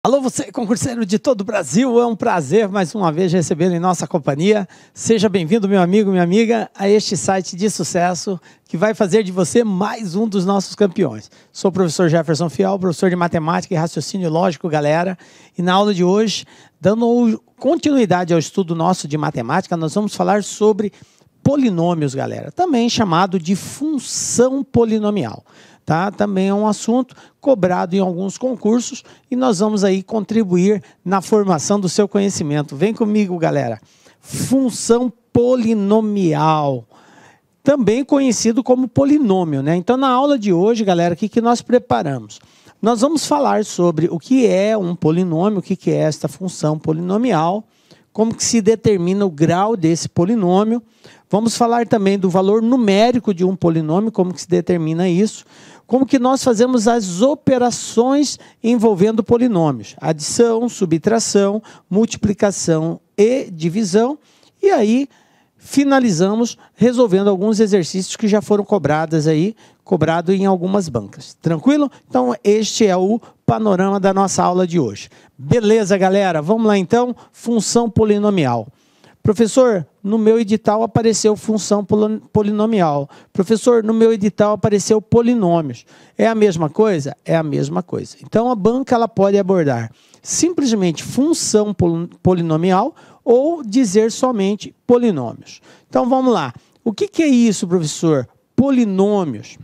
Alô, você, concurseiro de todo o Brasil, é um prazer mais uma vez recebê-lo em nossa companhia. Seja bem-vindo, meu amigo, minha amiga, a este site de sucesso que vai fazer de você mais um dos nossos campeões. Sou o professor Jefferson Fial, professor de matemática e raciocínio lógico, galera. E na aula de hoje, dando continuidade ao estudo nosso de matemática, nós vamos falar sobre polinômios, galera, também chamado de função polinomial. Tá? Também é um assunto cobrado em alguns concursos e nós vamos aí contribuir na formação do seu conhecimento. Vem comigo, galera. Função polinomial, também conhecido como polinômio, né? Então, na aula de hoje, galera, o que nós preparamos? Nós vamos falar sobre o que é um polinômio, o que é esta função polinomial, como que se determina o grau desse polinômio. Vamos falar também do valor numérico de um polinômio, como que se determina isso. Como que nós fazemos as operações envolvendo polinômios. Adição, subtração, multiplicação e divisão. E aí, finalizamos resolvendo alguns exercícios que já foram cobrados em algumas bancas. Tranquilo? Então, este é o panorama da nossa aula de hoje. Beleza, galera? Vamos lá, então. Função polinomial. Professor, no meu edital apareceu função polinomial. Professor, no meu edital apareceu polinômios. É a mesma coisa? É a mesma coisa. Então, a banca ela pode abordar simplesmente função polinomial ou dizer somente polinômios. Então, vamos lá. O que é isso, professor? Polinômios.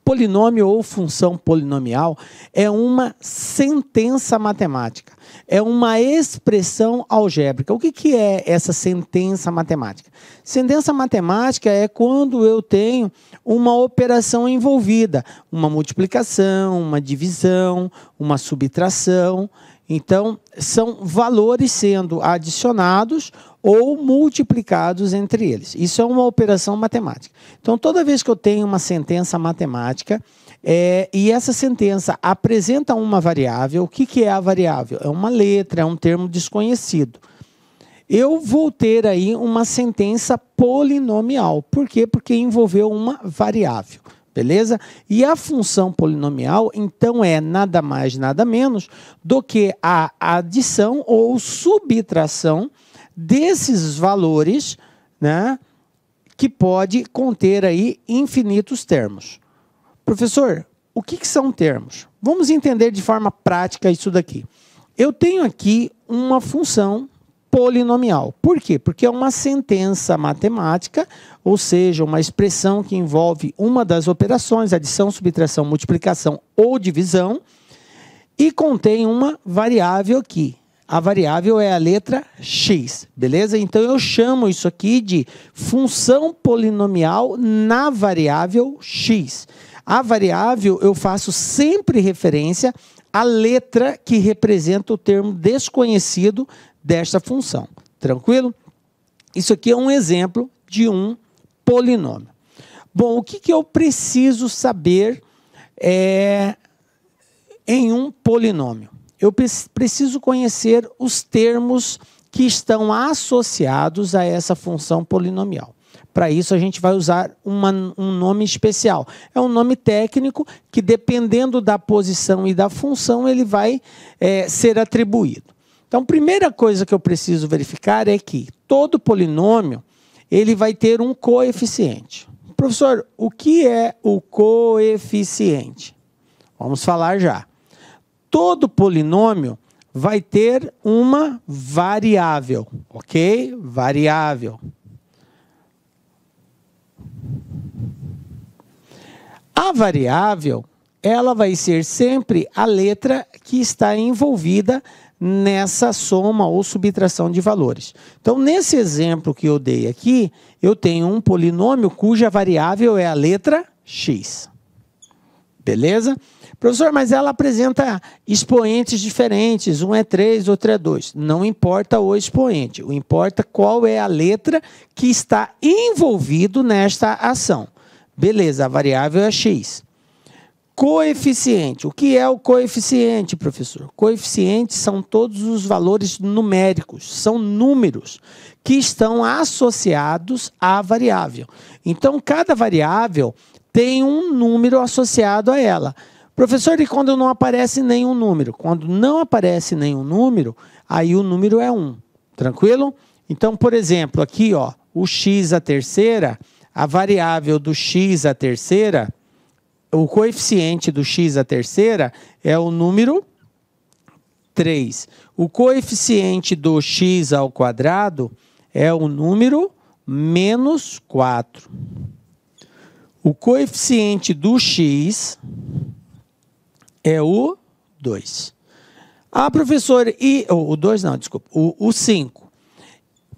Polinômio ou função polinomial é uma sentença matemática, é uma expressão algébrica. O que é essa sentença matemática? Sentença matemática é quando eu tenho uma operação envolvida, uma multiplicação, uma divisão, uma subtração. Então, são valores sendo adicionados ou multiplicados entre eles. Isso é uma operação matemática. Então, toda vez que eu tenho uma sentença matemática e essa sentença apresenta uma variável, o que é a variável? É uma letra, é um termo desconhecido. Eu vou ter aí uma sentença polinomial. Por quê? Porque envolveu uma variável. Beleza? E a função polinomial, então, é nada mais, nada menos do que a adição ou subtração desses valores, né, que pode conter aí infinitos termos. Professor, o que são termos? Vamos entender de forma prática isso daqui. Eu tenho aqui uma função polinomial. Por quê? Porque é uma sentença matemática, ou seja, uma expressão que envolve uma das operações, adição, subtração, multiplicação ou divisão, e contém uma variável aqui. A variável é a letra x, beleza? Então, eu chamo isso aqui de função polinomial na variável x. A variável, eu faço sempre referência à letra que representa o termo desconhecido desta função. Tranquilo? Isso aqui é um exemplo de um polinômio. Bom, o que eu preciso saber em um polinômio? Eu preciso conhecer os termos que estão associados a essa função polinomial. Para isso, a gente vai usar um nome especial. É um nome técnico que, dependendo da posição e da função, ele vai ser atribuído. Então, a primeira coisa que eu preciso verificar é que todo polinômio ele vai ter um coeficiente. Professor, o que é o coeficiente? Vamos falar já. Todo polinômio vai ter uma variável, ok? Variável. A variável, ela vai ser sempre a letra que está envolvida nessa soma ou subtração de valores. Então, nesse exemplo que eu dei aqui, eu tenho um polinômio cuja variável é a letra x. Beleza? Professor, mas ela apresenta expoentes diferentes, um é 3, outro é 2. Não importa o expoente, o importa qual é a letra que está envolvido nesta ação. Beleza, a variável é x. Coeficiente. O que é o coeficiente, professor? Coeficientes são todos os valores numéricos, são números que estão associados à variável. Então, cada variável tem um número associado a ela. Professor, e quando não aparece nenhum número? Quando não aparece nenhum número, aí o número é 1. Tranquilo? Então, por exemplo, aqui, ó, o x à terceira, a variável do x à terceira, o coeficiente do x à terceira é o número 3. O coeficiente do x ao quadrado é o número menos 4. O coeficiente do x é o 2. Ah, professor, e o 2 não, desculpa, o 5.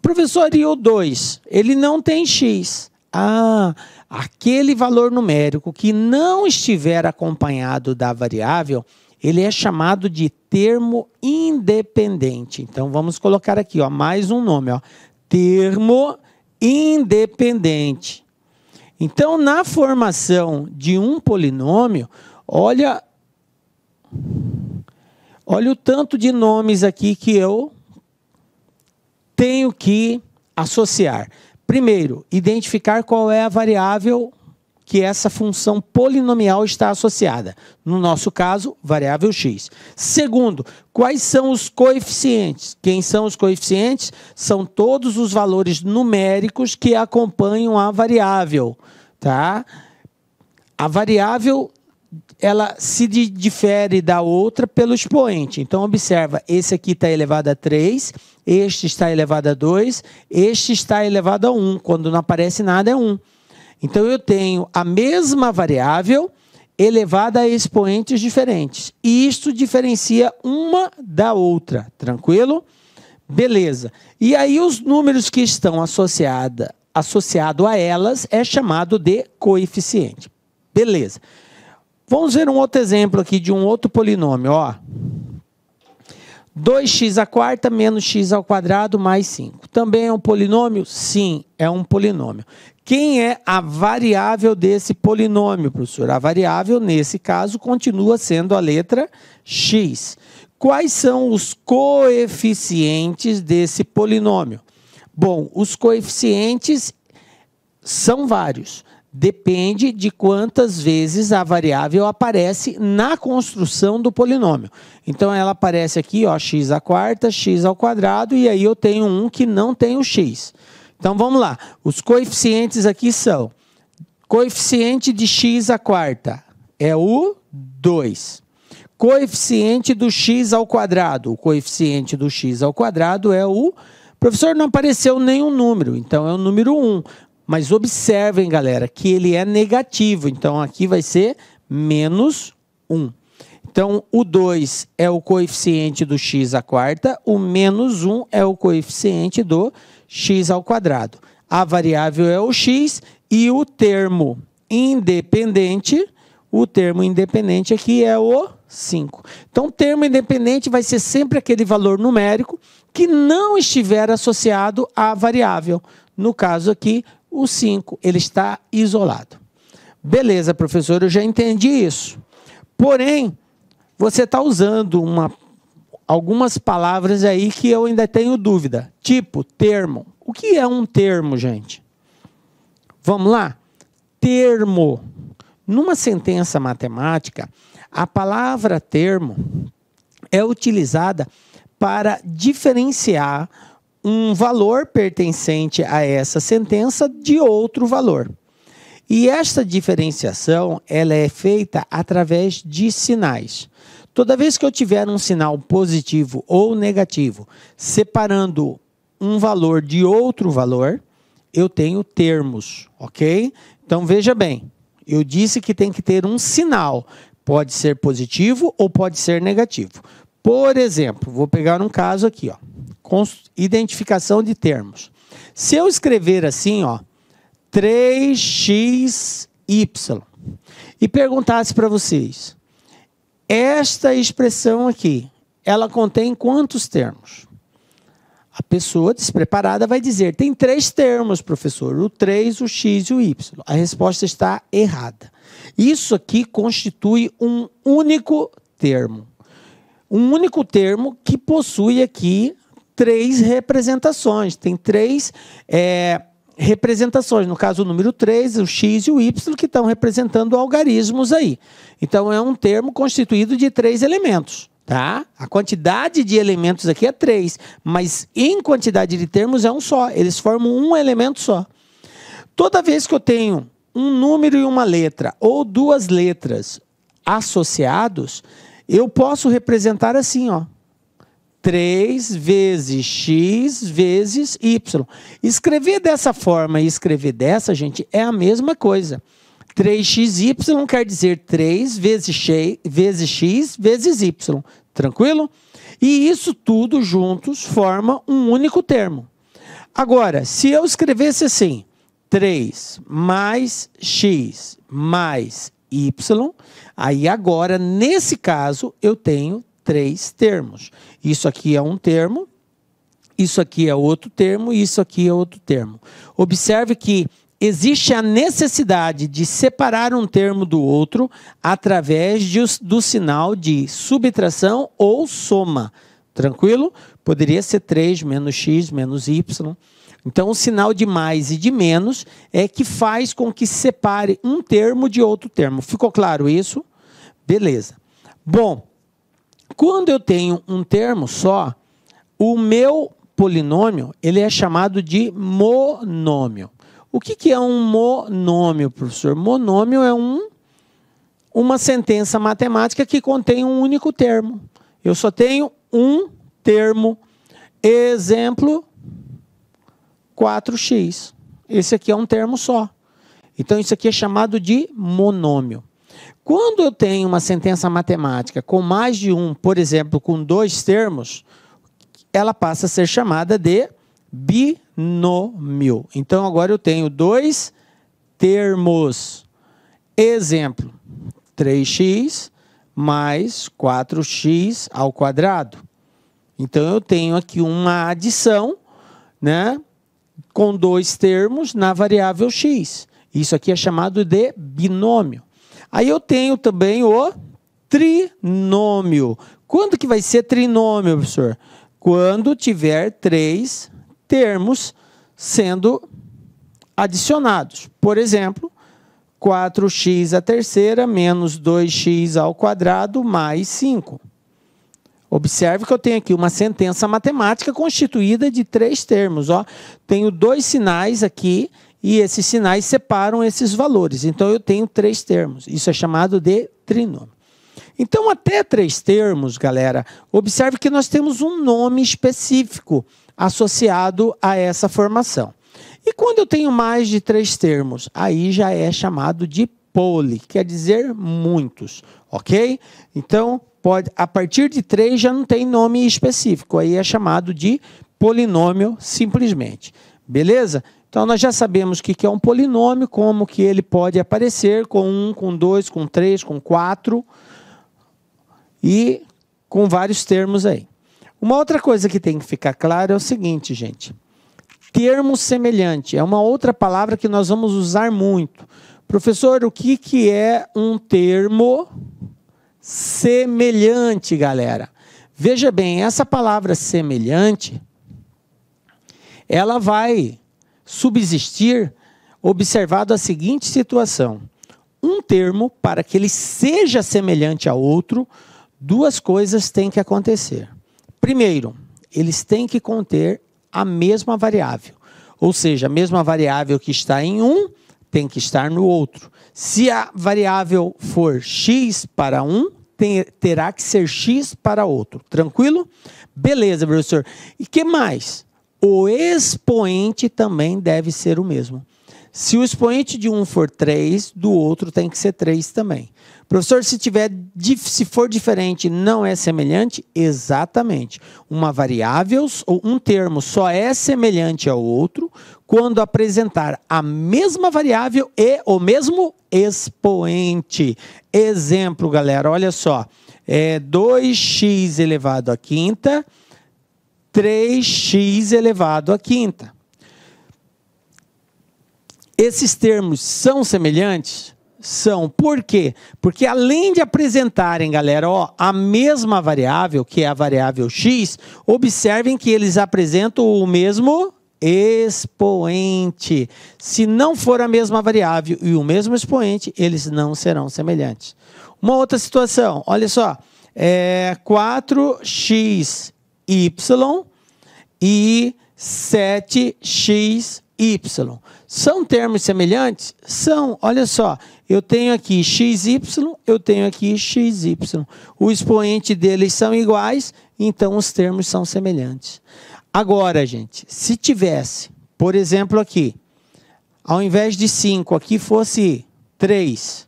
Professor, e o 2? Ele não tem x. Ah, aquele valor numérico que não estiver acompanhado da variável, ele é chamado de termo independente. Então, vamos colocar aqui, ó, mais um nome, ó, termo independente. Então, na formação de um polinômio, olha o tanto de nomes aqui que eu tenho que associar. Primeiro, identificar qual é a variável que essa função polinomial está associada. No nosso caso, variável x. Segundo, quais são os coeficientes? Quem são os coeficientes? São todos os valores numéricos que acompanham a variável. Tá? A variável, ela se difere da outra pelo expoente. Então, observa, esse aqui está elevado a 3, este está elevado a 2, este está elevado a 1. Quando não aparece nada, é 1. Então, eu tenho a mesma variável elevada a expoentes diferentes. E isto diferencia uma da outra. Tranquilo? Beleza. E aí, os números que estão associado a elas é chamado de coeficiente. Beleza. Vamos ver um outro exemplo aqui de um outro polinômio. Ó. 2x à quarta menos x ao quadrado mais 5. Também é um polinômio? Sim, é um polinômio. Quem é a variável desse polinômio, professor? A variável, nesse caso, continua sendo a letra x. Quais são os coeficientes desse polinômio? Bom, os coeficientes são vários. Depende de quantas vezes a variável aparece na construção do polinômio. Então, ela aparece aqui, ó, x à quarta, x ao quadrado, e aí eu tenho um que não tem o x. Então, vamos lá. Os coeficientes aqui são, coeficiente de x à quarta é o 2. Coeficiente do x ao quadrado. O coeficiente do x ao quadrado é o... Professor, não apareceu nenhum número, então é o número 1. Mas observem, galera, que ele é negativo. Então, aqui vai ser menos 1. Então, o 2 é o coeficiente do x à quarta, o menos 1 é o coeficiente do x ao quadrado. A variável é o x e o termo independente aqui é o 5. Então, o termo independente vai ser sempre aquele valor numérico que não estiver associado à variável. No caso aqui, o 5, ele está isolado. Beleza, professor, eu já entendi isso. Porém, você está usando algumas palavras aí que eu ainda tenho dúvida. Tipo, termo. O que é um termo, gente? Vamos lá? Termo. Numa sentença matemática, a palavra termo é utilizada para diferenciar um valor pertencente a essa sentença de outro valor. E esta diferenciação, ela é feita através de sinais. Toda vez que eu tiver um sinal positivo ou negativo, separando um valor de outro valor, eu tenho termos, ok? Então, veja bem, eu disse que tem que ter um sinal, pode ser positivo ou pode ser negativo. Por exemplo, vou pegar um caso aqui, ó. Identificação de termos. Se eu escrever assim, ó, 3xy, e perguntasse para vocês, esta expressão aqui, ela contém quantos termos? A pessoa despreparada vai dizer, tem 3 termos, professor, o 3, o x e o y. A resposta está errada. Isso aqui constitui um único termo. Um único termo que possui aqui 3 representações, tem 3 representações. No caso, o número 3, o x e o y, que estão representando algarismos aí. Então, é um termo constituído de 3 elementos. Tá? A quantidade de elementos aqui é 3, mas em quantidade de termos é um só. Eles formam um elemento só. Toda vez que eu tenho um número e uma letra, ou duas letras associados, eu posso representar assim, ó. 3 vezes x vezes y. Escrever dessa forma e escrever dessa, gente, é a mesma coisa. 3xy quer dizer 3 vezes x vezes y. Tranquilo? E isso tudo juntos forma um único termo. Agora, se eu escrevesse assim, 3 mais x mais y, aí agora, nesse caso, eu tenho 3 termos. Isso aqui é um termo, isso aqui é outro termo e isso aqui é outro termo. Observe que existe a necessidade de separar um termo do outro através do sinal de subtração ou soma. Tranquilo? Poderia ser 3 menos x menos y. Então, o sinal de mais e de menos é que faz com que separe um termo de outro termo. Ficou claro isso? Beleza. Bom, quando eu tenho um termo só, o meu polinômio ele é chamado de monômio. O que é um monômio, professor? Monômio é uma sentença matemática que contém um único termo. Eu só tenho um termo. Exemplo, 4x. Esse aqui é um termo só. Então, isso aqui é chamado de monômio. Quando eu tenho uma sentença matemática com mais de um, por exemplo, com 2 termos, ela passa a ser chamada de binômio. Então, agora eu tenho 2 termos. Exemplo, 3x mais 4x ao quadrado. Então, eu tenho aqui uma adição, né, com 2 termos na variável x. Isso aqui é chamado de binômio. Aí eu tenho também o trinômio. Quando que vai ser trinômio, professor? Quando tiver 3 termos sendo adicionados. Por exemplo, 4x à terceira menos 2x ao quadrado mais 5. Observe que eu tenho aqui uma sentença matemática constituída de 3 termos. Ó. Tenho 2 sinais aqui e esses sinais separam esses valores. Então, eu tenho 3 termos. Isso é chamado de trinômio. Então, até 3 termos, galera, observe que nós temos um nome específico associado a essa formação. E quando eu tenho mais de 3 termos, aí já é chamado de poli, quer dizer muitos, ok? Então, a partir de 3 já não tem nome específico, aí é chamado de polinômio simplesmente. Beleza? Então, nós já sabemos o que é um polinômio, como que ele pode aparecer com 1, com 2, com 3, com 4 e com vários termos aí. Uma outra coisa que tem que ficar claro é o seguinte, gente. Termo semelhante é uma outra palavra que nós vamos usar muito. Professor, o que é um termo semelhante, galera? Veja bem, essa palavra semelhante, ela vai subsistir observado a seguinte situação. Um termo, para que ele seja semelhante a outro, 2 coisas têm que acontecer. Primeiro, eles têm que conter a mesma variável. Ou seja, a mesma variável que está em um tem que estar no outro. Se a variável for x para um, terá que ser x para outro. Tranquilo? Beleza, professor. E que mais? O expoente também deve ser o mesmo. Se o expoente de um for 3, do outro tem que ser 3 também. Professor, se for diferente, não é semelhante? Exatamente. Uma variável ou um termo só é semelhante ao outro quando apresentar a mesma variável e o mesmo expoente. Exemplo, galera, olha só. 2x elevado à quinta, 3x elevado à quinta. Esses termos são semelhantes? São. Por quê? Porque além de apresentarem, galera, ó, a mesma variável, que é a variável x, observem que eles apresentam o mesmo expoente. Se não for a mesma variável e o mesmo expoente, eles não serão semelhantes. Uma outra situação, olha só, 4xy e 7xy. São termos semelhantes? São, olha só, eu tenho aqui xy, eu tenho aqui xy. O expoente deles são iguais, então os termos são semelhantes. Agora, gente, se tivesse, por exemplo, aqui, ao invés de 5, aqui fosse 3,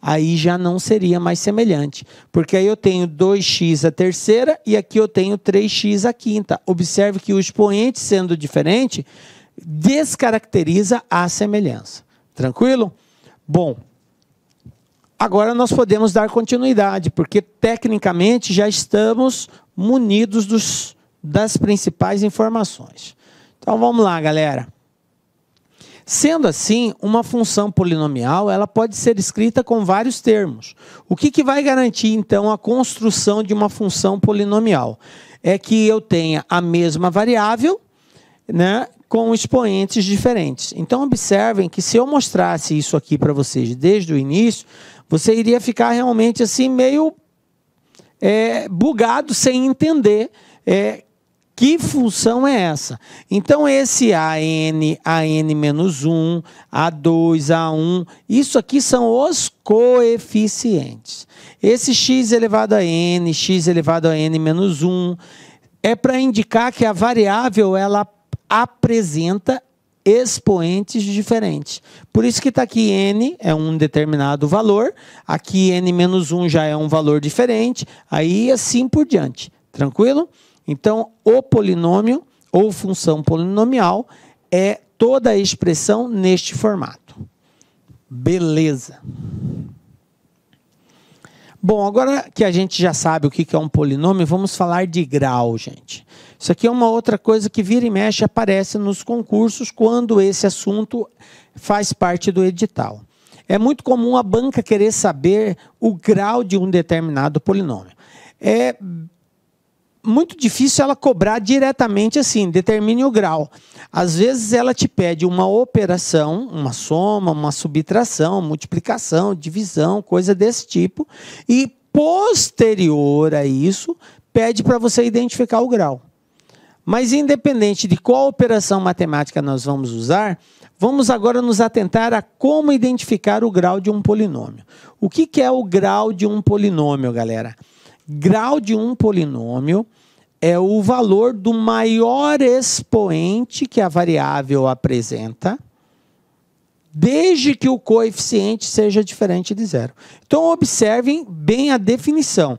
aí já não seria mais semelhante, porque aí eu tenho 2x a terceira e aqui eu tenho 3x a quinta. Observe que o expoente sendo diferente, descaracteriza a semelhança. Tranquilo? Bom, agora nós podemos dar continuidade, porque tecnicamente já estamos munidos das principais informações. Então vamos lá, galera. Sendo assim, uma função polinomial ela pode ser escrita com vários termos. O que vai garantir, então, a construção de uma função polinomial? É que eu tenha a mesma variável, né, com expoentes diferentes. Então, observem que se eu mostrasse isso aqui para vocês desde o início, você iria ficar realmente assim meio bugado, sem entender que função é essa. Então, esse AN-1, A2, A1, isso aqui são os coeficientes. Esse x elevado a n, x elevado a n-1, é para indicar que a variável ela apresenta expoentes diferentes. Por isso que está aqui n é um determinado valor, aqui n-1 já é um valor diferente, aí assim por diante. Tranquilo? Então, o polinômio ou função polinomial é toda a expressão neste formato. Beleza. Bom, agora que a gente já sabe o que é um polinômio, vamos falar de grau, gente. Isso aqui é uma outra coisa que vira e mexe aparece nos concursos quando esse assunto faz parte do edital. É muito comum a banca querer saber o grau de um determinado polinômio. É muito difícil ela cobrar diretamente assim, determine o grau. Às vezes ela te pede uma operação, uma soma, uma subtração, multiplicação, divisão, coisa desse tipo, e posterior a isso, pede para você identificar o grau. Mas independente de qual operação matemática nós vamos usar, vamos agora nos atentar a como identificar o grau de um polinômio. O que é o grau de um polinômio, galera? Grau de um polinômio é o valor do maior expoente que a variável apresenta, desde que o coeficiente seja diferente de zero. Então, observem bem a definição.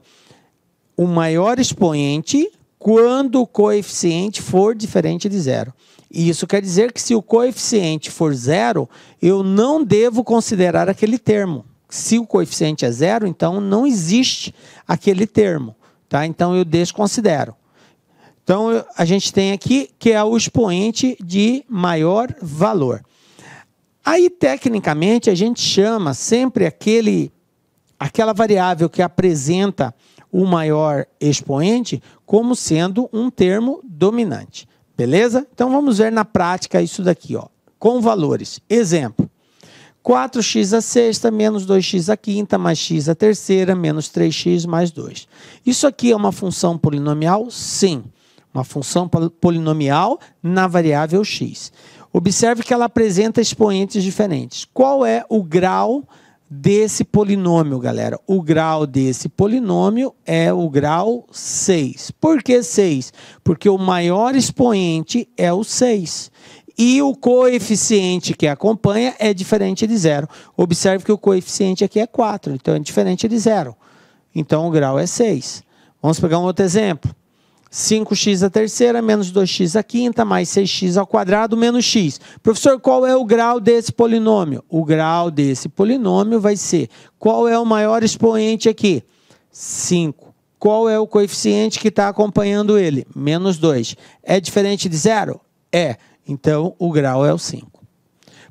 O maior expoente quando o coeficiente for diferente de zero. Isso quer dizer que se o coeficiente for zero, eu não devo considerar aquele termo. Se o coeficiente é zero, então não existe aquele termo, tá? Então eu desconsidero. Então a gente tem aqui que é o expoente de maior valor. Aí tecnicamente a gente chama sempre aquela variável que apresenta o maior expoente como sendo um termo dominante. Beleza? Então vamos ver na prática isso daqui, ó, com valores. Exemplo. 4x a sexta menos 2x a quinta mais x a terceira menos 3x mais 2. Isso aqui é uma função polinomial? Sim. Uma função polinomial na variável x. Observe que ela apresenta expoentes diferentes. Qual é o grau desse polinômio, galera? O grau desse polinômio é o grau 6. Por que 6? Porque o maior expoente é o 6. E o coeficiente que acompanha é diferente de zero. Observe que o coeficiente aqui é 4, então é diferente de zero. Então o grau é 6. Vamos pegar um outro exemplo. 5x a terceira menos 2x a quinta mais 6x ao quadrado menos x. Professor, qual é o grau desse polinômio? O grau desse polinômio vai ser, qual é o maior expoente aqui? 5. Qual é o coeficiente que está acompanhando ele? Menos 2. É diferente de zero? É. Então, o grau é o 5.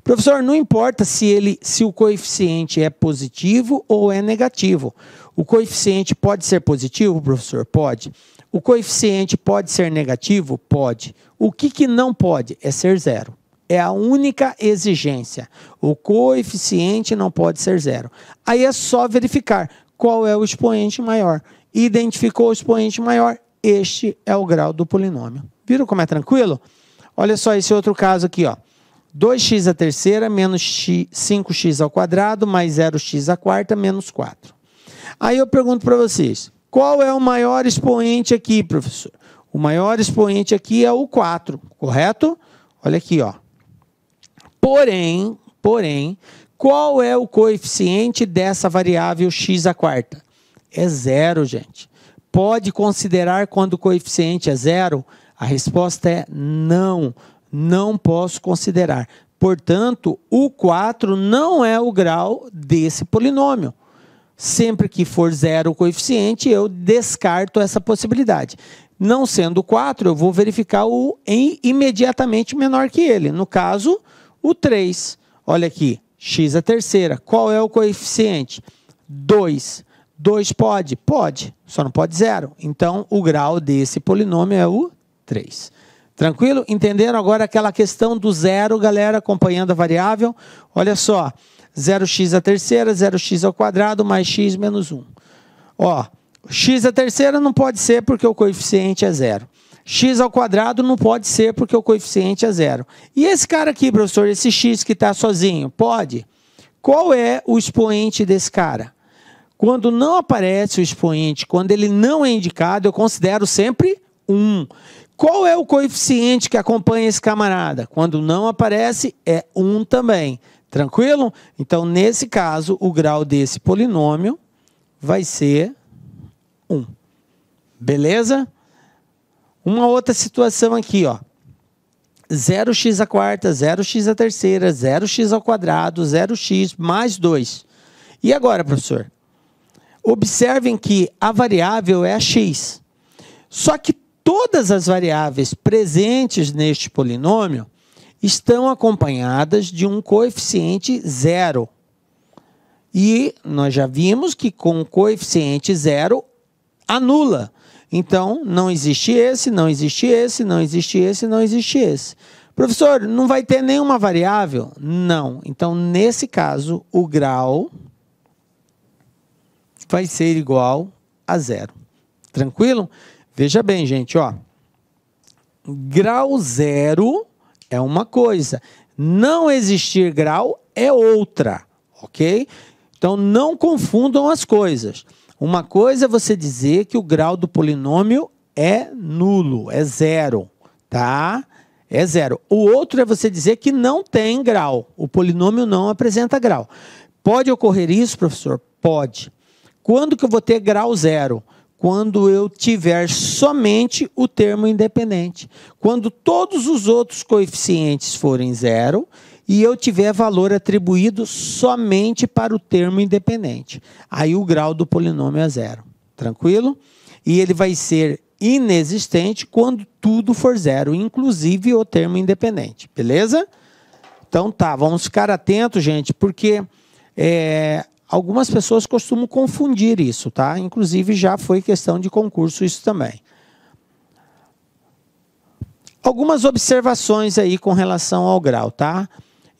Professor, não importa se o coeficiente é positivo ou é negativo. O coeficiente pode ser positivo, professor? Pode. O coeficiente pode ser negativo? Pode. O que não pode? É ser zero. É a única exigência. O coeficiente não pode ser zero. Aí é só verificar qual é o expoente maior. Identificou o expoente maior, este é o grau do polinômio. Viram como é tranquilo? Olha só esse outro caso aqui, ó. 2x à terceira menos 5x ao quadrado mais 0x à quarta menos 4. Aí eu pergunto para vocês, qual é o maior expoente aqui, professor? O maior expoente aqui é o 4, correto? Olha aqui, ó. Porém, qual é o coeficiente dessa variável x à quarta? É zero, gente. Pode considerar quando o coeficiente é zero? A resposta é não. Não posso considerar. Portanto, o 4 não é o grau desse polinômio. Sempre que for zero o coeficiente, eu descarto essa possibilidade. Não sendo 4, eu vou verificar o imediatamente menor que ele. No caso, o 3. Olha aqui, x à terceira. Qual é o coeficiente? 2. 2 pode? Pode, só não pode zero. Então, o grau desse polinômio é o 3. Tranquilo? Entenderam agora aquela questão do zero, galera, acompanhando a variável? Olha só, 0x à terceira, 0x ao quadrado, mais x menos 1. Ó, x à terceira não pode ser porque o coeficiente é zero. X ao quadrado não pode ser porque o coeficiente é zero. E esse cara aqui, professor, esse x que está sozinho, pode? Qual é o expoente desse cara? Quando não aparece o expoente, quando ele não é indicado, eu considero sempre 1. Qual é o coeficiente que acompanha esse camarada? Quando não aparece, é 1 também. Tranquilo? Então, nesse caso, o grau desse polinômio vai ser 1. Beleza? Uma outra situação aqui, ó. 0x à quarta, 0x à terceira, 0x ao quadrado, 0x mais 2. E agora, professor? Observem que a variável é a x. Só que todas as variáveis presentes neste polinômio estão acompanhadas de um coeficiente zero. E nós já vimos que com o coeficiente zero, anula. Então, não existe esse, não existe esse, não existe esse, não existe esse. Professor, não vai ter nenhuma variável? Não. Então, nesse caso, o grau vai ser igual a zero. Tranquilo? Veja bem, gente, ó. Grau zero é uma coisa. Não existir grau é outra, ok? Então, não confundam as coisas. Uma coisa é você dizer que o grau do polinômio é nulo, é zero, tá? É zero. O outro é você dizer que não tem grau. O polinômio não apresenta grau. Pode ocorrer isso, professor? Pode. Quando que eu vou ter grau zero? Quando eu tiver somente o termo independente. Quando todos os outros coeficientes forem zero e eu tiver valor atribuído somente para o termo independente. Aí o grau do polinômio é zero. Tranquilo? E ele vai ser inexistente quando tudo for zero, inclusive o termo independente. Beleza? Então tá, vamos ficar atentos, gente, porque algumas pessoas costumam confundir isso, tá? Inclusive já foi questão de concurso isso também. Algumas observações aí com relação ao grau, tá?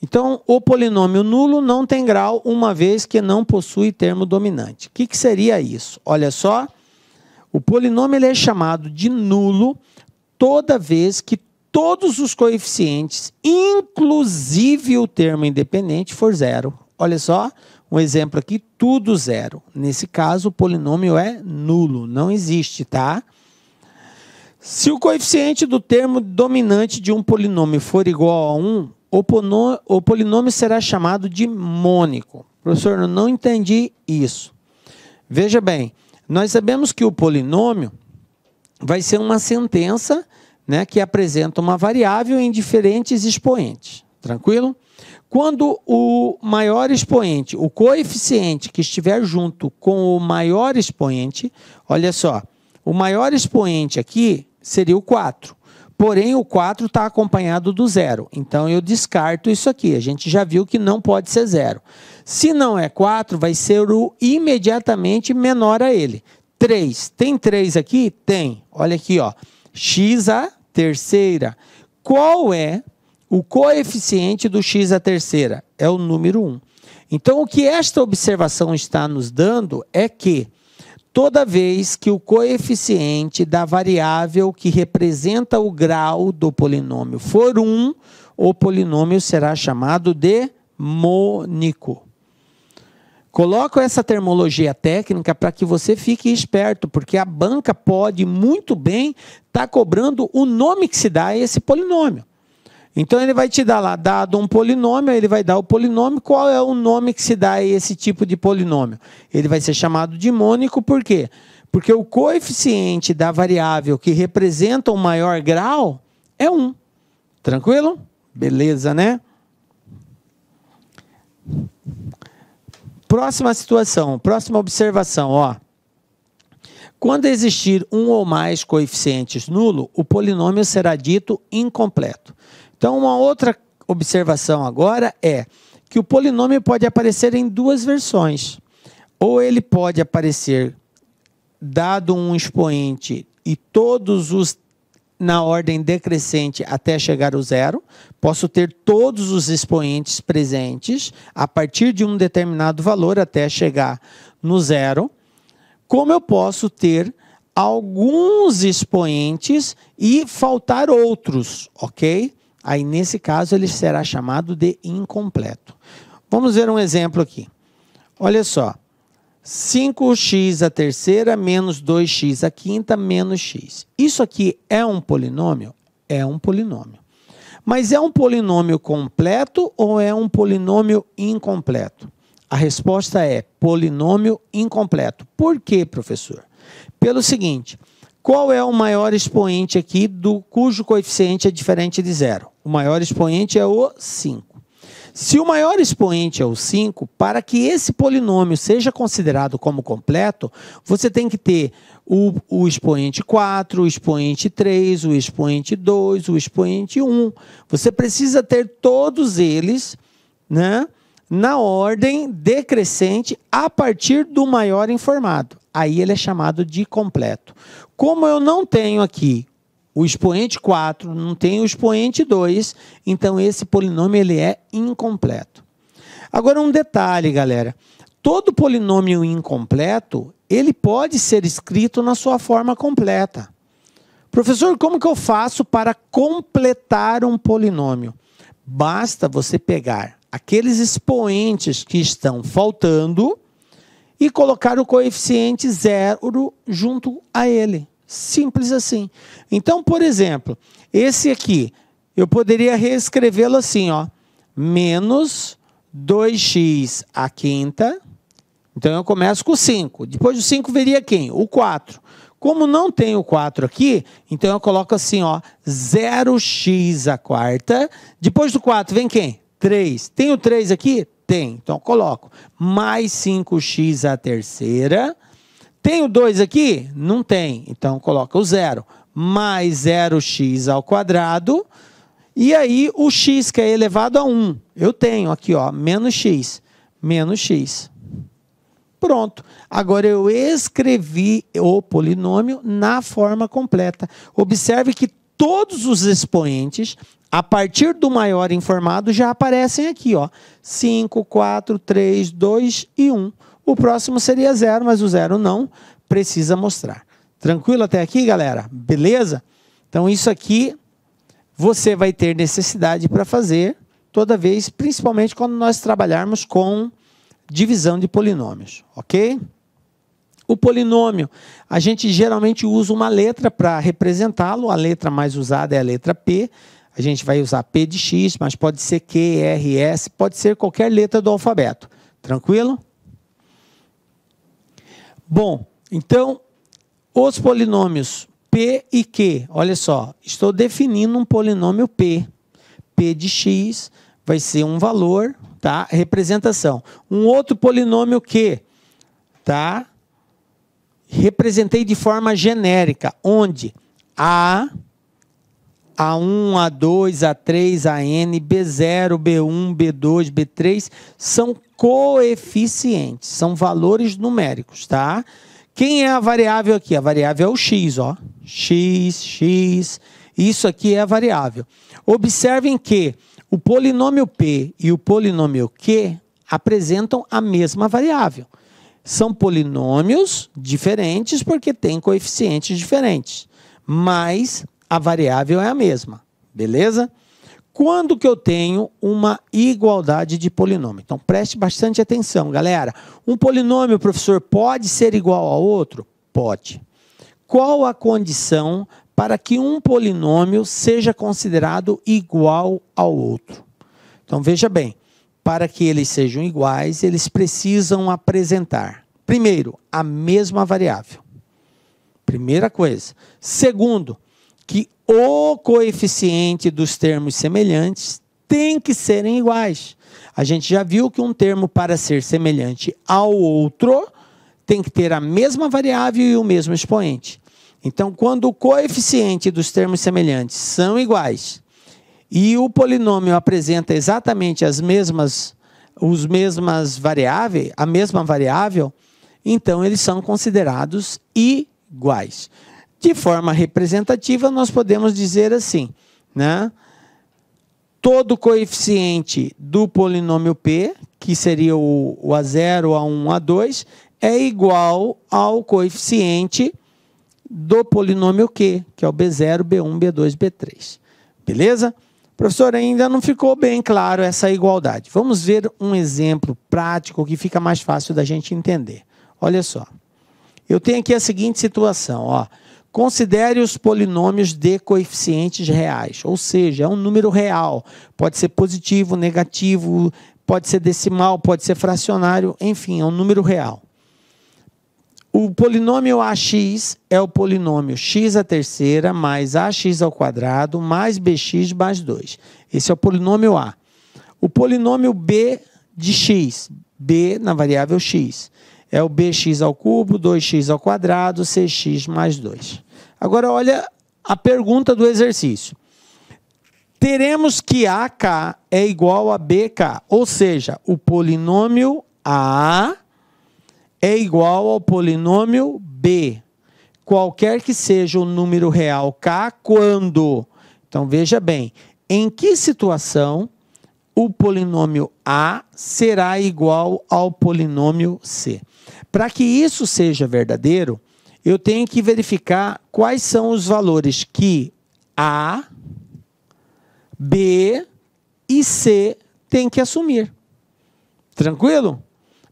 Então, o polinômio nulo não tem grau, uma vez que não possui termo dominante. O que seria isso? Olha só, o polinômio ele é chamado de nulo toda vez que todos os coeficientes, inclusive o termo independente, for zero. Olha só, um exemplo aqui, tudo zero. Nesse caso, o polinômio é nulo, não existe, tá? Se o coeficiente do termo dominante de um polinômio for igual a 1, o polinômio será chamado de mônico. Professor, eu não entendi isso. Veja bem, nós sabemos que o polinômio vai ser uma sentença, né, que apresenta uma variável em diferentes expoentes. Tranquilo? Quando o maior expoente, o coeficiente que estiver junto com o maior expoente, olha só, o maior expoente aqui seria o 4. Porém, o 4 está acompanhado do zero. Então, eu descarto isso aqui. A gente já viu que não pode ser zero. Se não é 4, vai ser o imediatamente menor a ele. 3. Tem 3 aqui? Tem. Olha aqui, ó. X à terceira. Qual é o coeficiente do x à terceira? É o número 1. Então, o que esta observação está nos dando é que toda vez que o coeficiente da variável que representa o grau do polinômio for 1, o polinômio será chamado de mônico. Coloco essa terminologia técnica para que você fique esperto, porque a banca pode muito bem estar cobrando o nome que se dá a esse polinômio. Então, ele vai te dar lá, dado um polinômio, ele vai dar o polinômio. Qual é o nome que se dá a esse tipo de polinômio? Ele vai ser chamado de mônico, por quê? Porque o coeficiente da variável que representa o maior grau é 1. Tranquilo? Beleza, né? Próxima situação, próxima observação, ó. Quando existir um ou mais coeficientes nulo, o polinômio será dito incompleto. Então, uma outra observação agora é que o polinômio pode aparecer em duas versões. Ou ele pode aparecer dado um expoente e todos os na ordem decrescente até chegar ao zero. Posso ter todos os expoentes presentes a partir de um determinado valor até chegar no zero. Como eu posso ter alguns expoentes e faltar outros, ok? Aí, nesse caso, ele será chamado de incompleto. Vamos ver um exemplo aqui. Olha só. 5x à terceira menos 2x à quinta menos x. Isso aqui é um polinômio? É um polinômio. Mas é um polinômio completo ou é um polinômio incompleto? A resposta é polinômio incompleto. Por quê, professor? Pelo seguinte, qual é o maior expoente aqui cujo coeficiente é diferente de zero? O maior expoente é o 5. Se o maior expoente é o 5, para que esse polinômio seja considerado como completo, você tem que ter o expoente 4, o expoente 3, o expoente 2, o expoente 1. Você precisa ter todos eles, né, na ordem decrescente a partir do maior informado. Aí ele é chamado de completo. Como eu não tenho aqui o expoente 4, não tenho o expoente 2, então esse polinômio ele é incompleto. Agora um detalhe, galera. Todo polinômio incompleto, ele pode ser escrito na sua forma completa. Professor, como que eu faço para completar um polinômio? Basta você pegar aqueles expoentes que estão faltando e colocar o coeficiente 0 junto a ele. Simples assim. Então, por exemplo, esse aqui, eu poderia reescrevê-lo assim, ó, menos 2x à quinta. Então, eu começo com o 5. Depois do 5 viria quem? O 4. Como não tem o 4 aqui, então eu coloco assim, ó, 0x à quarta. Depois do 4 vem quem? 3. Tem o 3 aqui? Tem. Então, eu coloco mais 5x à terceira. Tem o 2 aqui? Não tem. Então, coloca o 0. Mais 0x ao quadrado. E aí, o x que é elevado a 1. Eu tenho aqui, ó, menos x. Menos x. Pronto. Agora, eu escrevi o polinômio na forma completa. Observe que todos os expoentes, a partir do maior informado, já aparecem aqui, ó. 5, 4, 3, 2 e 1. O próximo seria 0, mas o 0 não precisa mostrar. Tranquilo até aqui, galera? Beleza? Então, isso aqui você vai ter necessidade para fazer toda vez, principalmente quando nós trabalharmos com divisão de polinômios, ok? O polinômio, a gente geralmente usa uma letra para representá-lo. A letra mais usada é a letra P. A gente vai usar P de X, mas pode ser Q, R, S, pode ser qualquer letra do alfabeto. Tranquilo? Bom, então, os polinômios P e Q, olha só, estou definindo um polinômio P. P de X vai ser um valor, tá? Representação. Um outro polinômio Q, tá? Representei de forma genérica, onde A1, A2, A3, AN, B0, B1, B2, B3 são coeficientes, são valores numéricos, tá? Quem é a variável aqui? A variável é o x, ó. X. Isso aqui é a variável. Observem que o polinômio P e o polinômio Q apresentam a mesma variável. São polinômios diferentes porque têm coeficientes diferentes, mas a variável é a mesma, beleza? Quando que eu tenho uma igualdade de polinômio? Então, preste bastante atenção, galera. Um polinômio, professor, pode ser igual ao outro? Pode. Qual a condição para que um polinômio seja considerado igual ao outro? Então, veja bem, para que eles sejam iguais, eles precisam apresentar, primeiro, a mesma variável. Primeira coisa. Segundo, que o coeficiente dos termos semelhantes tem que serem iguais. A gente já viu que um termo, para ser semelhante ao outro, tem que ter a mesma variável e o mesmo expoente. Então, quando o coeficiente dos termos semelhantes são iguais e o polinômio apresenta exatamente a mesma variável, então eles são considerados iguais. De forma representativa, nós podemos dizer assim, né? Todo coeficiente do polinômio P, que seria o A0, A1, A2, é igual ao coeficiente do polinômio Q, que é o B0, B1, B2, B3. Beleza? Professor, ainda não ficou bem claro essa igualdade. Vamos ver um exemplo prático que fica mais fácil da gente entender. Olha só. Eu tenho aqui a seguinte situação, ó. Considere os polinômios de coeficientes reais, ou seja, é um número real. Pode ser positivo, negativo, pode ser decimal, pode ser fracionário, enfim, é um número real. O polinômio AX é o polinômio x à terceira mais ax ao quadrado mais bx mais 2. Esse é o polinômio A. O polinômio B de x, B na variável x, é o bx ao cubo, 2x ao quadrado, cx mais 2. Agora, olha a pergunta do exercício. Teremos que AK é igual a BK, ou seja, o polinômio A é igual ao polinômio B, qualquer que seja o número real K, quando? Então, veja bem, em que situação o polinômio A será igual ao polinômio C? Para que isso seja verdadeiro, eu tenho que verificar quais são os valores que A, B e C têm que assumir. Tranquilo?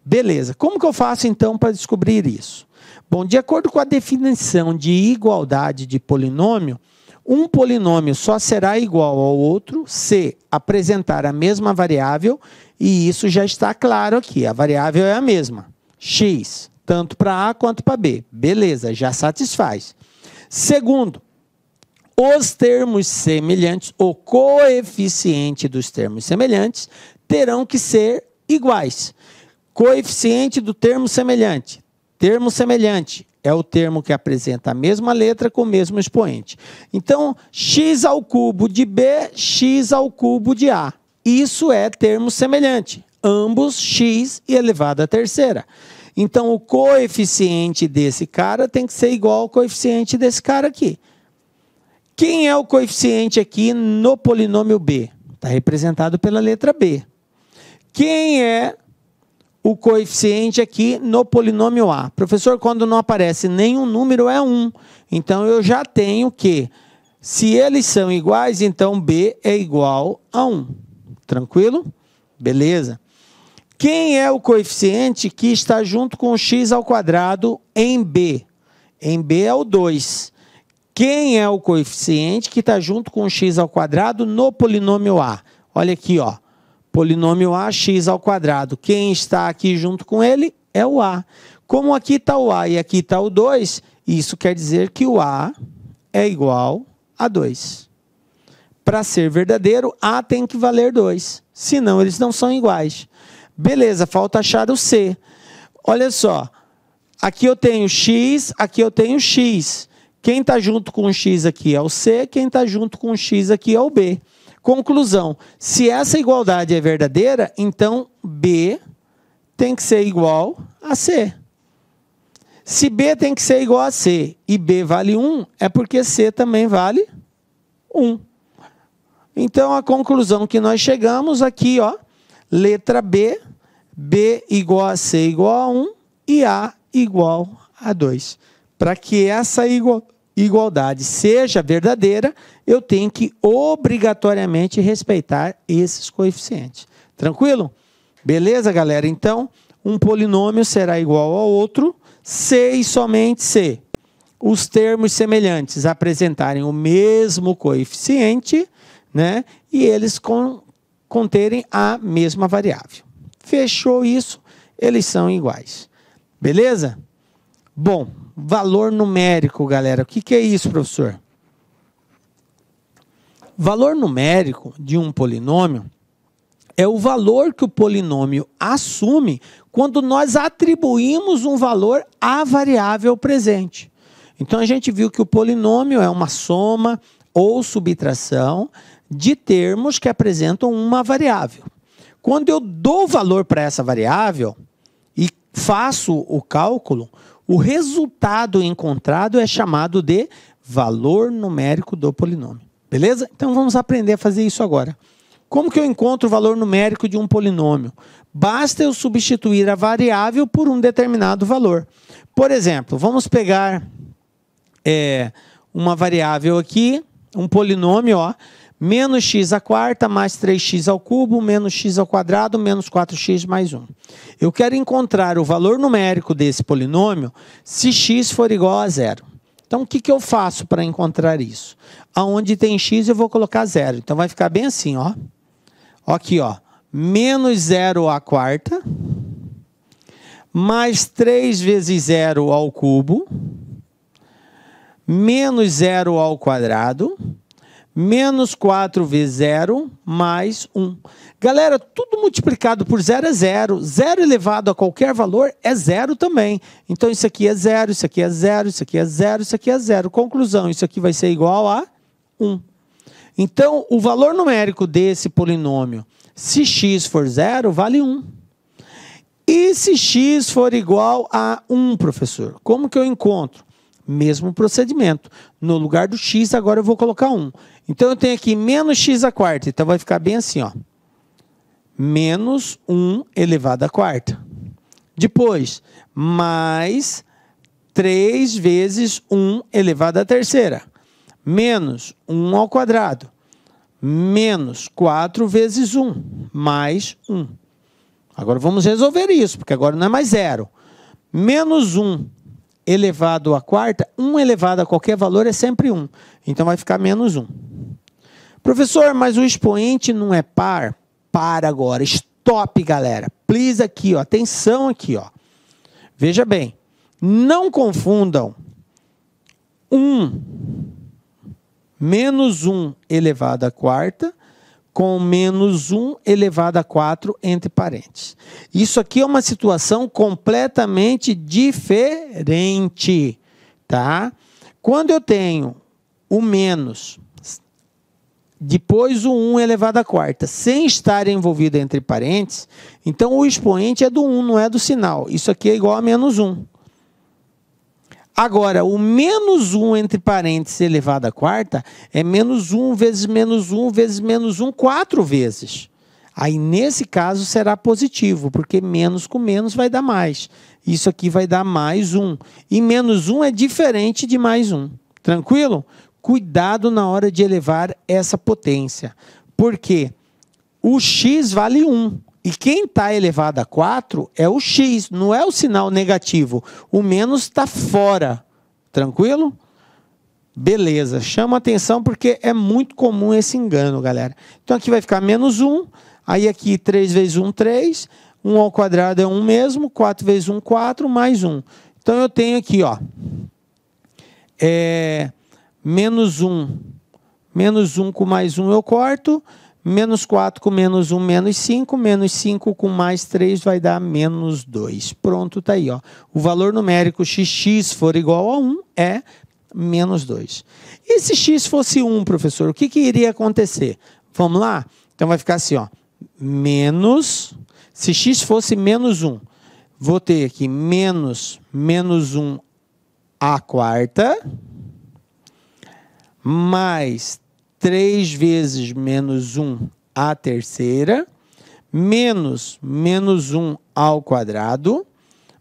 Beleza. Como que eu faço, então, para descobrir isso? Bom, de acordo com a definição de igualdade de polinômio, um polinômio só será igual ao outro se apresentar a mesma variável, e isso já está claro aqui. A variável é a mesma, x, tanto para A quanto para B. Beleza, já satisfaz. Segundo, os termos semelhantes, o coeficiente dos termos semelhantes, terão que ser iguais. Coeficiente do termo semelhante. Termo semelhante é o termo que apresenta a mesma letra com o mesmo expoente. Então, x ao cubo de B, x ao cubo de A. Isso é termo semelhante. Ambos x e elevado à terceira. Então, o coeficiente desse cara tem que ser igual ao coeficiente desse cara aqui. Quem é o coeficiente aqui no polinômio B? Está representado pela letra B. Quem é o coeficiente aqui no polinômio A? Professor, quando não aparece nenhum número, é 1. Então, eu já tenho que, se eles são iguais, então B é igual a 1. Tranquilo? Beleza. Quem é o coeficiente que está junto com o x ao quadrado em B? Em B é o 2. Quem é o coeficiente que está junto com o x ao quadrado no polinômio A? Olha aqui, ó. Polinômio A, x ao quadrado. Quem está aqui junto com ele é o A. Como aqui está o A e aqui está o 2, isso quer dizer que o A é igual a 2. Para ser verdadeiro, A tem que valer 2. Senão, eles não são iguais. Beleza, falta achar o C. Olha só. Aqui eu tenho x, aqui eu tenho x. Quem está junto com o x aqui é o C, quem está junto com o x aqui é o B. Conclusão, se essa igualdade é verdadeira, então B tem que ser igual a C. Se B tem que ser igual a C e B vale 1, é porque C também vale 1. Então, a conclusão que nós chegamos aqui, ó, letra B, B igual a C igual a 1 e A igual a 2. Para que essa igualdade seja verdadeira, eu tenho que obrigatoriamente respeitar esses coeficientes. Tranquilo? Beleza, galera? Então, um polinômio será igual ao outro, se e somente se os termos semelhantes apresentarem o mesmo coeficiente, né, e eles conterem a mesma variável. Fechou isso, eles são iguais. Beleza? Bom, valor numérico, galera. O que é isso, professor? Valor numérico de um polinômio é o valor que o polinômio assume quando nós atribuímos um valor à variável presente. Então, a gente viu que o polinômio é uma soma ou subtração de termos que apresentam uma variável. Quando eu dou valor para essa variável e faço o cálculo, o resultado encontrado é chamado de valor numérico do polinômio. Beleza? Então, vamos aprender a fazer isso agora. Como que eu encontro o valor numérico de um polinômio? Basta eu substituir a variável por um determinado valor. Por exemplo, vamos pegar uma variável aqui, um polinômio, ó, menos x à quarta mais 3x ao cubo, menos x ao quadrado, menos 4x mais 1. Eu quero encontrar o valor numérico desse polinômio se x for igual a 0. Então, o que eu faço para encontrar isso? Aonde tem x, eu vou colocar 0. Então, vai ficar bem assim, ó. Aqui, ó, menos 0 à quarta, mais 3 vezes 0 ao cubo, menos 0 ao quadrado, menos 4 vezes 0, mais 1. Galera, tudo multiplicado por 0 é 0. 0 elevado a qualquer valor é 0 também. Então, isso aqui é 0, isso aqui é 0, isso aqui é 0, isso aqui é 0. Conclusão, isso aqui vai ser igual a 1. Então, o valor numérico desse polinômio, se x for 0, vale 1. E se x for igual a 1, professor? Como que eu encontro? Mesmo procedimento. No lugar do x, agora eu vou colocar 1. Então, eu tenho aqui menos x à quarta. Então, vai ficar bem assim, ó. Menos 1 elevado à quarta. Depois, mais 3 vezes 1 elevado à terceira. Menos 1 ao quadrado, menos 4 vezes 1, mais 1. Agora vamos resolver isso, porque agora não é mais 0. Menos 1 elevado à quarta, 1 elevado a qualquer valor é sempre 1. Então vai ficar menos 1. Professor, mas o expoente não é par? Para agora, stop, galera. Please aqui, ó, atenção aqui, ó. Veja bem, não confundam 1 menos 1 elevado à quarta com menos 1 elevado a 4 entre parênteses. Isso aqui é uma situação completamente diferente, tá? Quando eu tenho o menos, depois o 1 elevado à quarta, sem estar envolvido entre parênteses, então o expoente é do 1, não é do sinal. Isso aqui é igual a menos 1. Agora, o menos 1 entre parênteses elevado à quarta é menos 1 vezes menos 1 vezes menos 1, 4 vezes. Aí, nesse caso, será positivo, porque menos com menos vai dar mais. Isso aqui vai dar mais 1. E menos 1 é diferente de mais 1. Tranquilo? Cuidado na hora de elevar essa potência. Por quê? O x vale 1. E quem está elevado a 4 é o x, não é o sinal negativo. O menos está fora. Tranquilo? Beleza. Chama atenção porque é muito comum esse engano, galera. Então, aqui vai ficar menos 1. Aí, aqui, 3 vezes 1, 3. 1 ao quadrado é 1 mesmo. 4 vezes 1, 4, mais 1. Então, eu tenho aqui, ó, menos 1. Menos 1 com mais 1 eu corto. Menos 4 com menos 1, menos 5. Menos 5 com mais 3 vai dar menos 2. Pronto, tá aí, ó. O valor numérico xx for igual a 1 é menos 2. E se x fosse 1, professor, o que iria acontecer? Vamos lá? Então, vai ficar assim, ó. Menos, se x fosse menos 1, vou ter aqui menos 1 à quarta, mais 3 vezes menos 1 à terceira, menos 1 ao quadrado,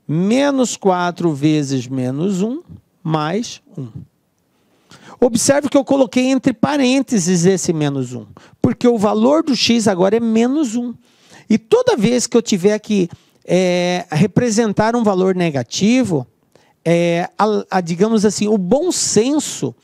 menos 4 vezes menos 1, mais 1. Observe que eu coloquei entre parênteses esse menos 1, porque o valor do x agora é menos 1. E toda vez que eu tiver que representar um valor negativo, digamos assim, o bom senso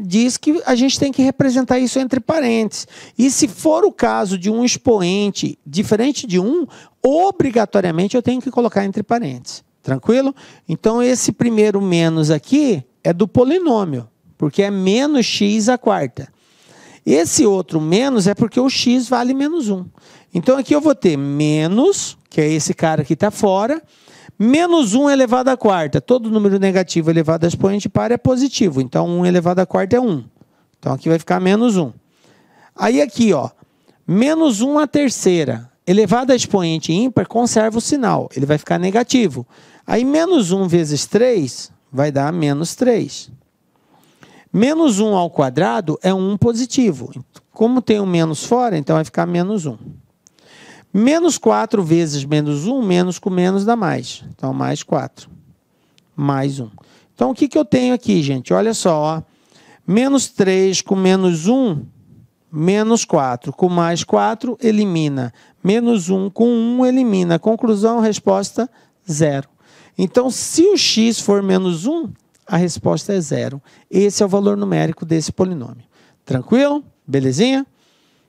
diz que a gente tem que representar isso entre parênteses. E se for o caso de um expoente diferente de 1, obrigatoriamente eu tenho que colocar entre parênteses. Tranquilo? Então, esse primeiro menos aqui é do polinômio, porque é menos x à quarta. Esse outro menos é porque o x vale menos 1. Então, aqui eu vou ter menos, que é esse cara que está fora, menos 1 elevado à quarta. Todo número negativo elevado a expoente par é positivo. Então, 1 elevado à quarta é 1. Então, aqui vai ficar menos 1. Aí, aqui, ó, menos 1 à terceira. Elevado a expoente ímpar, conserva o sinal. Ele vai ficar negativo. Aí, menos 1 vezes 3 vai dar menos 3. Menos 1 ao quadrado é 1 positivo. Como tem um menos fora, então vai ficar menos 1. Menos 4 vezes menos 1, menos com menos dá mais. Então, mais 4. Mais 1. Então, o que eu tenho aqui, gente? Olha só, ó. Menos 3 com menos 1, menos 4. Com mais 4, elimina. Menos 1 com 1, elimina. Conclusão, resposta, 0. Então, se o x for menos 1, a resposta é 0. Esse é o valor numérico desse polinômio. Tranquilo? Belezinha?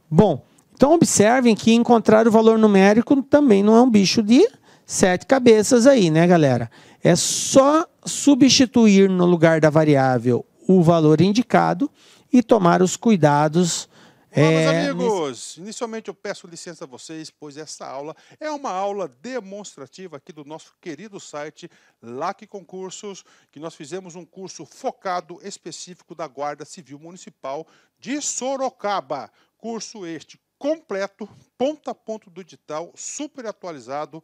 Bom, então observem que encontrar o valor numérico também não é um bicho de 7 cabeças aí, né, galera? É só substituir no lugar da variável o valor indicado e tomar os cuidados. Olá, meus amigos! Inicialmente eu peço licença a vocês, pois essa aula é uma aula demonstrativa aqui do nosso querido site LAC Concursos, que nós fizemos um curso focado específico da Guarda Civil Municipal de Sorocaba. Curso este completo, ponto a ponto do edital, super atualizado.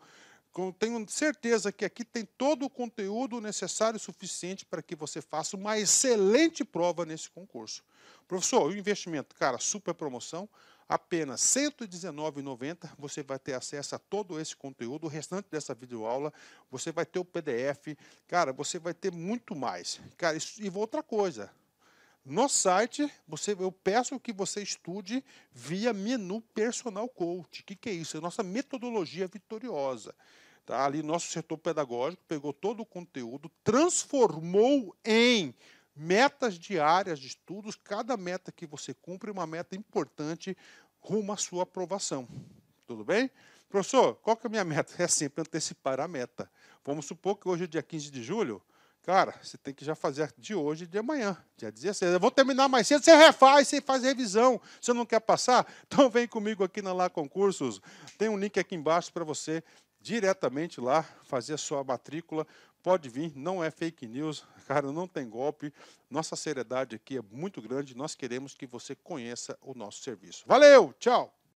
Tenho certeza que aqui tem todo o conteúdo necessário e suficiente para que você faça uma excelente prova nesse concurso. Professor, o investimento, cara, super promoção, apenas R$ 119,90, você vai ter acesso a todo esse conteúdo, o restante dessa videoaula, você vai ter o PDF, cara, você vai ter muito mais. Cara, e outra coisa, no site, eu peço que você estude via menu Personal Coach. O que é isso? É a nossa metodologia vitoriosa. Tá? Ali, nosso setor pedagógico pegou todo o conteúdo, transformou em metas diárias de estudos. Cada meta que você cumpre é uma meta importante rumo à sua aprovação. Tudo bem? Professor, qual que é a minha meta? É sempre antecipar a meta. Vamos supor que hoje é dia 15 de julho. Cara, você tem que já fazer de hoje e de amanhã, dia 16. Eu vou terminar mais cedo, você refaz, você faz revisão. Você não quer passar? Então vem comigo aqui na LAC Concursos. Tem um link aqui embaixo para você diretamente lá fazer a sua matrícula. Pode vir, não é fake news, cara, não tem golpe. Nossa seriedade aqui é muito grande. Nós queremos que você conheça o nosso serviço. Valeu, tchau!